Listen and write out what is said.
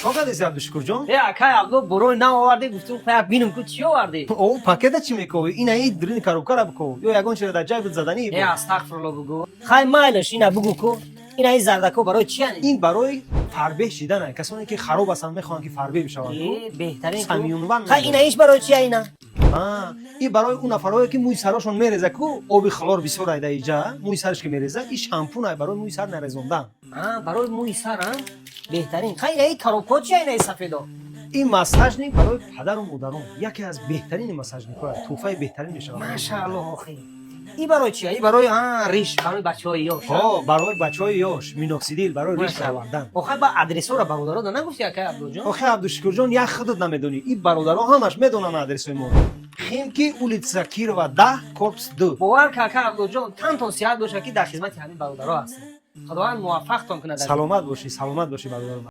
Чока деси Абдушукурҷон? акай Абдулло барои нав оварде гуфтум хая бинам ку чӣ оварде? О, пакета чӣ мекови? Ина ин дрини коробкара биков. Ё ягон чиро дар ҷайб заданӣ. Астағфирулло бугу. Хай майлаш ина бугу ку. Ина ин зардаку барои чи ани? Ин барои фарбеҳ шиданай. Касоне ки хароб ҳастанд мехоҳанд ки фарбеҳ бишаванд. Беҳтарин. Самимванд. Хай ина иш барои чи ина? Ин барои он нафарое ки мӯи сарашон мереза ку оби хлор бисёр айда иҷа, мӯи сараш ки мереза, ин шампунай барои мӯи сар нарезондан. Барои мӯи сар а? Беҳтарин. Хай ина ин коробка чи ина ин сафедо? ин массажник барои падару модарон яке аз беҳтарини массажникҳо аст. Туҳфаи беҳтарин мешавад. Машаалло охи. Ин барои чи? Ин барои риш, барои бачаҳои ёш. Барои бачаҳои ёш, миноксидил барои риш равандан. Охай ба адресора бародарода нагуфти акай Абдуллоҷон? Охи Абдушукурҷон як худут намедонӣ. Ин бародаро ҳамаш медонанд адресои мо. Химки улица Кирова 10, корпус 2. бовар ка акай Абдуллоҷон тантон сиҳат боша ки дар хизмати ҳамин бародаро ҳастед. худованд муваффақтон кунад. Саломат бошӣ бародаро.